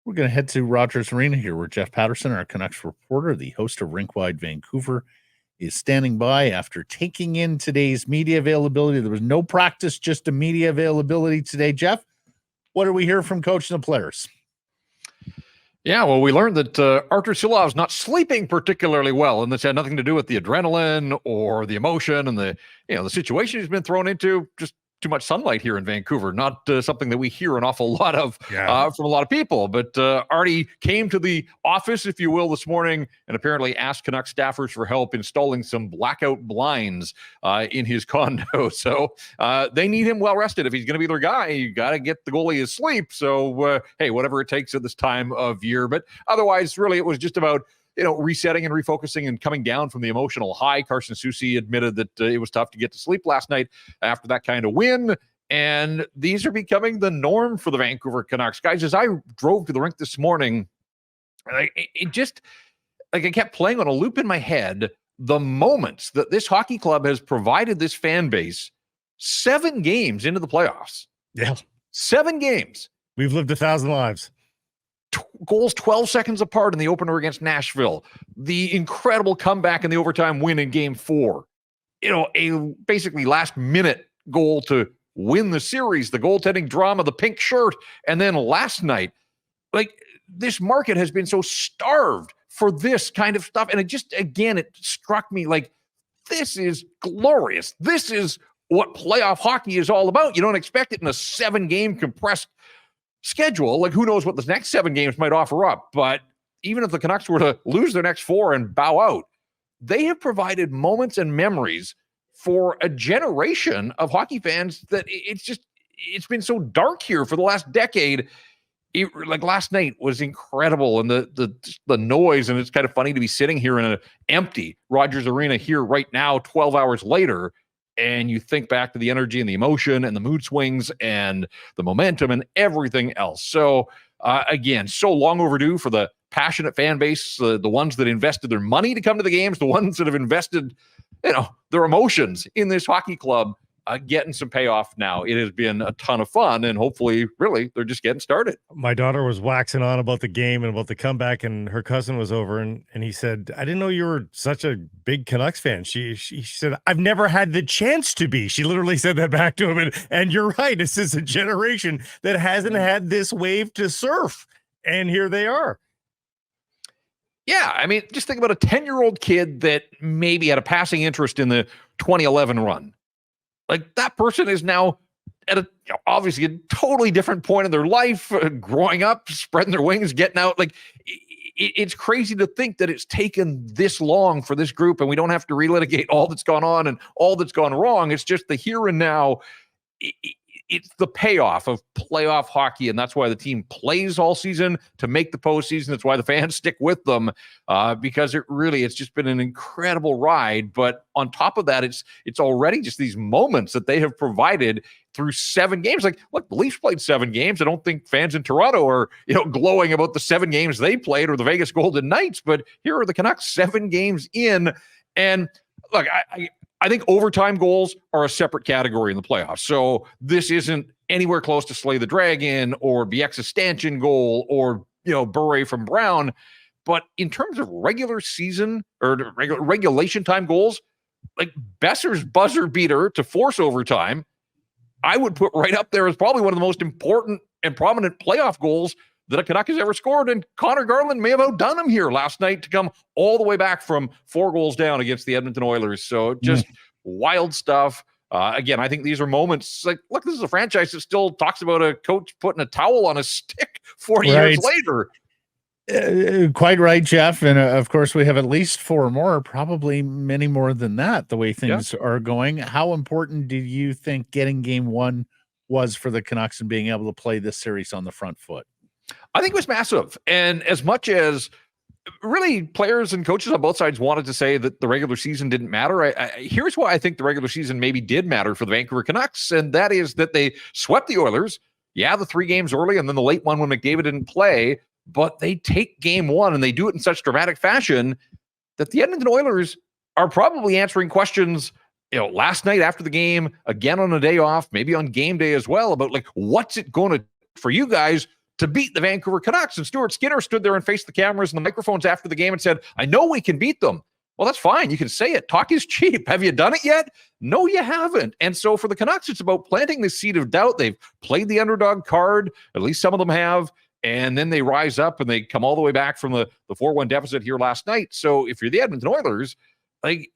We're going to head to Rogers Arena here where Jeff Patterson, our Canucks reporter, the host of Rinkwide Vancouver, is standing by after taking in today's media availability. There was no practice, just a media availability today. Jeff, what do we hear from coach and the players? Yeah, well, we learned that Artur Silovs is not sleeping particularly well, and this had nothing to do with the adrenaline or the emotion and the situation he's been thrown into. Just too much sunlight here in Vancouver, not something that we hear an awful lot of from a lot of people. But Artie came to the office, if you will, this morning and apparently asked Canucks staffers for help installing some blackout blinds in his condo. So they need him well rested. If he's going to be their guy, you got to get the goalie his sleep. So, hey, whatever it takes at this time of year. But otherwise, really, it was just about resetting and refocusing and coming down from the emotional high. Carson Soucy admitted that it was tough to get to sleep last night after that kind of win. And these are becoming the norm for the Vancouver Canucks. Guys, as I drove to the rink this morning, it just, I kept playing on a loop in my head the moments that this hockey club has provided this fan base 7 games into the playoffs. Yeah. 7 games. We've lived 1,000 lives. Goals 12 seconds apart in the opener against Nashville. The incredible comeback in the overtime win in Game 4. A basically last-minute goal to win the series, the goaltending drama, the pink shirt, and then last night, this market has been so starved for this kind of stuff, and it struck me like, this is glorious. This is what playoff hockey is all about. You don't expect it in a 7-game compressed schedule. Who knows what the next 7 games might offer up. But even if the Canucks were to lose their next 4 and bow out, they have provided moments and memories for a generation of hockey fans that it's been so dark here for the last decade. Last night was incredible, and the noise, and it's kind of funny to be sitting here in an empty Rogers Arena here right now 12 hours later, and you think back to the energy and the emotion and the mood swings and the momentum and everything else. So, again, so long overdue for the passionate fan base, the ones that invested their money to come to the games, the ones that have invested, their emotions in this hockey club, getting some payoff now. It has been a ton of fun, and hopefully, really, they're just getting started. My daughter was waxing on about the game and about the comeback, and her cousin was over, and he said, I didn't know you were such a big Canucks fan. She said, I've never had the chance to be. She literally said that back to him, and you're right. This is a generation that hasn't had this wave to surf, and here they are. Yeah, I mean, just think about a 10-year-old kid that maybe had a passing interest in the 2011 run. That person is now at obviously a totally different point in their life, growing up, spreading their wings, getting out. It's crazy to think that it's taken this long for this group, and we don't have to relitigate all that's gone on and all that's gone wrong. It's just the here and now. It's the payoff of playoff hockey, and that's why the team plays all season to make the postseason. That's why the fans stick with them, because it's just been an incredible ride. But on top of that, it's already just these moments that they have provided through 7 games. Look, the Leafs played 7 games. I don't think fans in Toronto are glowing about the 7 games they played or the Vegas Golden Knights, but here are the Canucks 7 games in, and look, I think overtime goals are a separate category in the playoffs. So this isn't anywhere close to Slay the Dragon or BX's stanchion goal or, Bure from Brown. But in terms of regular season or regulation time goals, Besser's buzzer beater to force overtime, I would put right up there as probably one of the most important and prominent playoff goals that a Canuck has ever scored, and Connor Garland may have outdone him here last night to come all the way back from 4 goals down against the Edmonton Oilers. So just wild stuff. Again, I think these are moments look, this is a franchise that still talks about a coach putting a towel on a stick 40 years later. Quite right, Jeff. And of course, we have at least 4 more, probably many more than that, the way things are going. How important do you think getting Game 1 was for the Canucks and being able to play this series on the front foot? I think it was massive. And as much as really players and coaches on both sides wanted to say that the regular season didn't matter, here's why I think the regular season maybe did matter for the Vancouver Canucks, and that is that they swept the Oilers. Yeah, the 3 games early and then the late one when McDavid didn't play, but they take Game 1 and they do it in such dramatic fashion that the Edmonton Oilers are probably answering questions last night after the game, again on a day off, maybe on game day as well, about what's it going to for you guys to beat the Vancouver Canucks. And Stuart Skinner stood there and faced the cameras and the microphones after the game and said, I know we can beat them. Well, that's fine. You can say it. Talk is cheap. Have you done it yet? No, you haven't. And so for the Canucks, it's about planting the seed of doubt. They've played the underdog card. At least some of them have. And then they rise up and they come all the way back from the 4-1 deficit here last night. So if you're the Edmonton Oilers, like,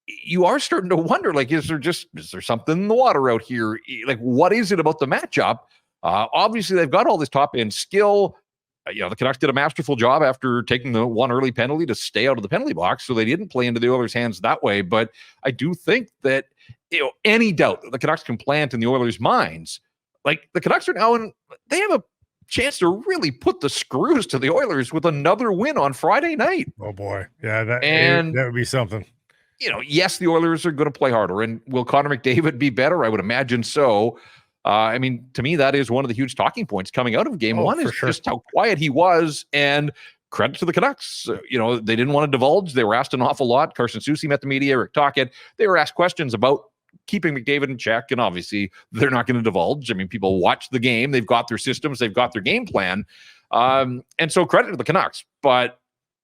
you are starting to wonder, like, is there something in the water out here? Like, what is it about the matchup? Obviously, they've got all this top-end skill. The Canucks did a masterful job after taking the one early penalty to stay out of the penalty box, so they didn't play into the Oilers' hands that way. But I do think that any doubt that the Canucks can plant in the Oilers' minds, like, the Canucks are now they have a chance to really put the screws to the Oilers with another win on Friday night. Oh boy, yeah, that would be something. Yes, the Oilers are going to play harder, and will Connor McDavid be better? I would imagine so. To me, that is one of the huge talking points coming out of game one is just how quiet he was, and credit to the Canucks. They didn't want to divulge. They were asked an awful lot. Carson Soucy met the media, Rick Tocchet. They were asked questions about keeping McDavid in check, and obviously they're not going to divulge. I mean, people watch the game. They've got their systems. They've got their game plan. And so credit to the Canucks. But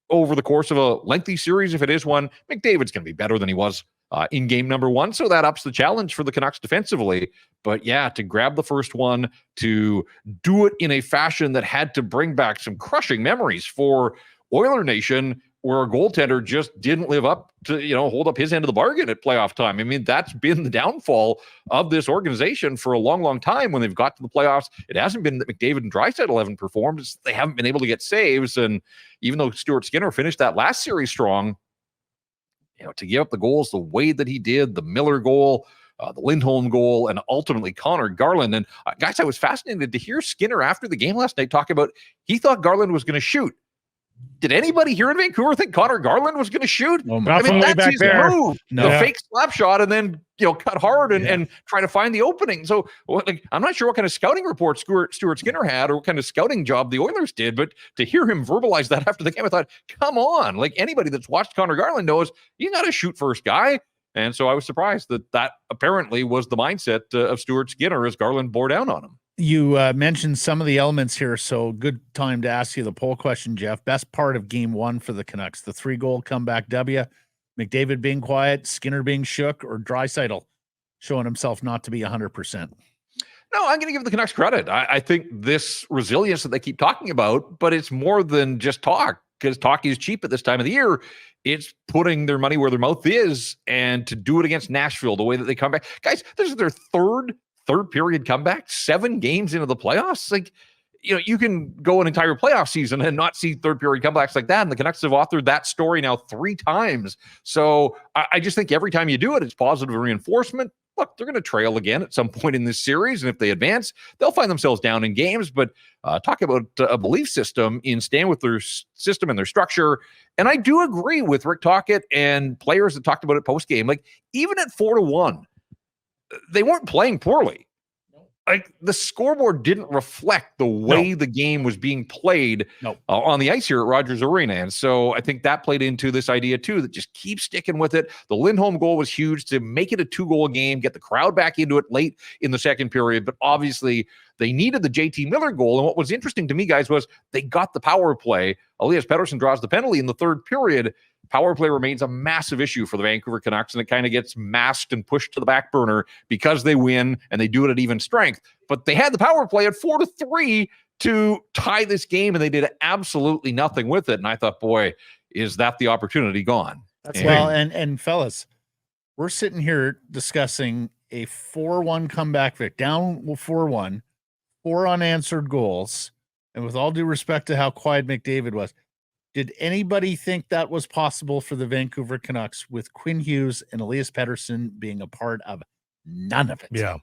over the course of a lengthy series, if it is one, McDavid's going to be better than he was in game number one. So that ups the challenge for the Canucks defensively. But yeah, to grab the first one, to do it in a fashion that had to bring back some crushing memories for Oiler Nation, where a goaltender just didn't live up to, hold up his end of the bargain at playoff time. I mean, that's been the downfall of this organization for a long, long time. When they've got to the playoffs, it hasn't been that McDavid and Draisaitl haven't performed. It's they haven't been able to get saves. And even though Stuart Skinner finished that last series strong, to give up the goals the way that he did, the Miller goal, the Lindholm goal, and ultimately Connor Garland. And guys, I was fascinated to hear Skinner after the game last night talk about he thought Garland was going to shoot. Did anybody here in Vancouver think Connor Garland was going to shoot? That's his move. No. The fake slap shot and then, cut hard and try to find the opening. So I'm not sure what kind of scouting report Stuart Skinner had or what kind of scouting job the Oilers did, but to hear him verbalize that after the game, I thought, come on. Like, anybody that's watched Connor Garland knows he's not a shoot first guy. And so I was surprised that apparently was the mindset of Stuart Skinner as Garland bore down on him. You mentioned some of the elements here, so good time to ask you the poll question, Jeff. Best part of game one for the Canucks, the 3-goal comeback W, McDavid being quiet, Skinner being shook, or Draisaitl showing himself not to be 100%? No, I'm going to give the Canucks credit. I think this resilience that they keep talking about, but it's more than just talk, because talk is cheap at this time of the year. It's putting their money where their mouth is, and to do it against Nashville, the way that they come back. Guys, this is their third period comeback, 7 games into the playoffs. Like, you can go an entire playoff season and not see third period comebacks like that. And the Canucks have authored that story now 3 times. So I just think every time you do it, it's positive reinforcement. Look, they're going to trail again at some point in this series. And if they advance, they'll find themselves down in games. But talk about a belief system in staying with their system and their structure. And I do agree with Rick Tocchet and players that talked about it post-game. Like, even at 4-1, they weren't playing poorly. Like, the scoreboard didn't reflect the way the game was being played on the ice here at Rogers Arena. And so I think that played into this idea too, that just keep sticking with it. The Lindholm goal was huge to make it a 2-goal game, get the crowd back into it late in the second period. But obviously they needed the JT Miller goal. And what was interesting to me, guys, was they got the power play. Elias Pettersson draws the penalty in the third period. Power play remains a massive issue for the Vancouver Canucks, and it kind of gets masked and pushed to the back burner because they win and they do it at even strength. But they had the power play at 4-3 to tie this game, and they did absolutely nothing with it. And I thought, boy, is that the opportunity gone? And fellas, we're sitting here discussing a 4-1 comeback victory, down 4-1, 4 unanswered goals. And with all due respect to how quiet McDavid was, did anybody think that was possible for the Vancouver Canucks with Quinn Hughes and Elias Pettersson being a part of none of it? Yeah.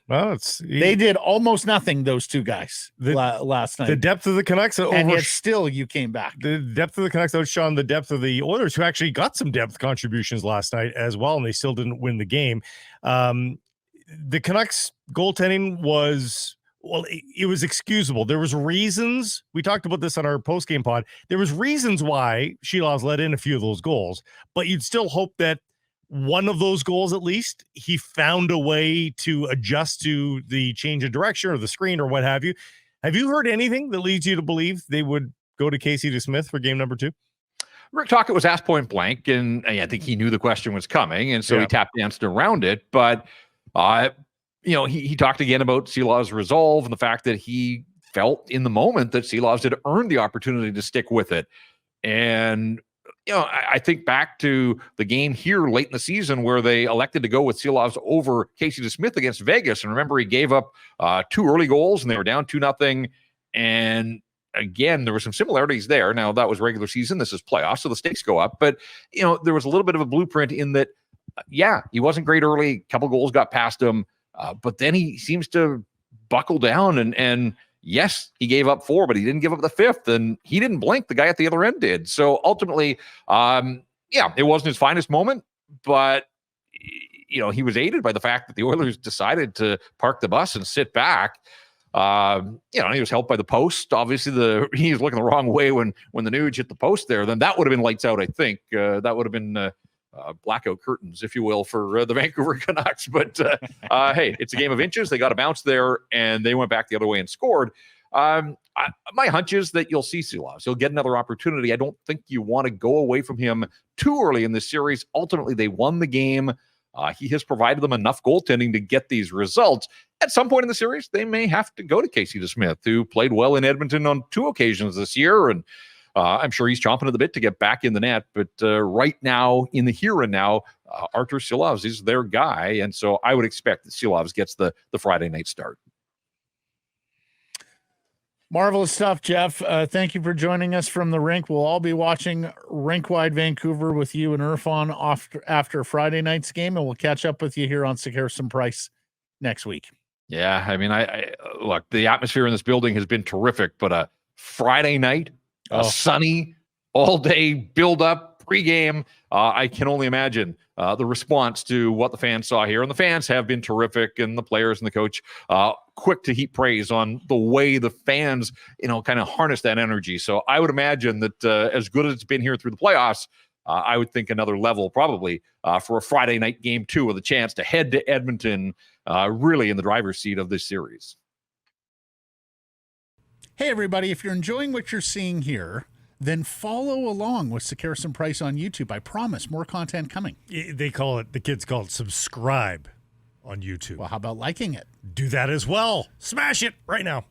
Well, they did almost nothing, those two guys, last night. The depth of the Canucks, and yet still you came back. The depth of the Canucks outshone the depth of the Oilers, who actually got some depth contributions last night as well, and they still didn't win the game. The Canucks goaltending was... Well, it was excusable. There was reasons. We talked about this on our post-game pod. There was reasons why Shilov's let in a few of those goals, but you'd still hope that one of those goals, at least, he found a way to adjust to the change of direction or the screen or what have you. Have you heard anything that leads you to believe they would go to Casey DeSmith for game number 2? Rick Tocchet was asked point blank, and I think he knew the question was coming, and so he tap danced around it. But, he talked again about Silov's resolve and the fact that he felt in the moment that Silovs had earned the opportunity to stick with it. And, I think back to the game here late in the season where they elected to go with Silovs over Casey DeSmith against Vegas. And remember, he gave up 2 early goals, and they were down 2-0. And again, there were some similarities there. Now, that was regular season. This is playoffs, so the stakes go up. But, there was a little bit of a blueprint in that, he wasn't great early. A couple goals got past him. But then he seems to buckle down. And yes, he gave up 4, but he didn't give up the 5th. And he didn't blink. The guy at the other end did. So ultimately, it wasn't his finest moment. But, he was aided by the fact that the Oilers decided to park the bus and sit back. He was helped by the post. Obviously, he was looking the wrong way when the Nuge hit the post there. Then that would have been lights out, I think. That would have been blackout curtains, if you will, for the Vancouver Canucks. But hey, it's a game of inches. They got a bounce there, and they went back the other way and scored. My hunch is that you'll see Silovs. He'll get another opportunity. I don't think you want to go away from him too early in this series. Ultimately, they won the game. He has provided them enough goaltending to get these results. At some point in the series, they may have to go to Casey DeSmith, who played well in Edmonton on 2 occasions this year. And I'm sure he's chomping at the bit to get back in the net. But right now, in the here and now, Artur Silovs is their guy. And so I would expect that Silovs gets the Friday night start. Marvelous stuff, Jeff. Thank you for joining us from the rink. We'll all be watching Rink-Wide Vancouver with you and Irfan after Friday night's game, and we'll catch up with you here on Sick Harrison Price next week. Yeah, I mean, I look, the atmosphere in this building has been terrific, but a Friday night, a sunny, all-day build-up, pregame, I can only imagine the response to what the fans saw here. And the fans have been terrific, and the players and the coach quick to heap praise on the way the fans, kind of harness that energy. So I would imagine that as good as it's been here through the playoffs, I would think another level probably for a Friday night game 2 with a chance to head to Edmonton, really in the driver's seat of this series. Hey, everybody, if you're enjoying what you're seeing here, then follow along with Sick Harrison Price on YouTube. I promise more content coming. The kids call it subscribe on YouTube. Well, how about liking it? Do that as well. Smash it right now.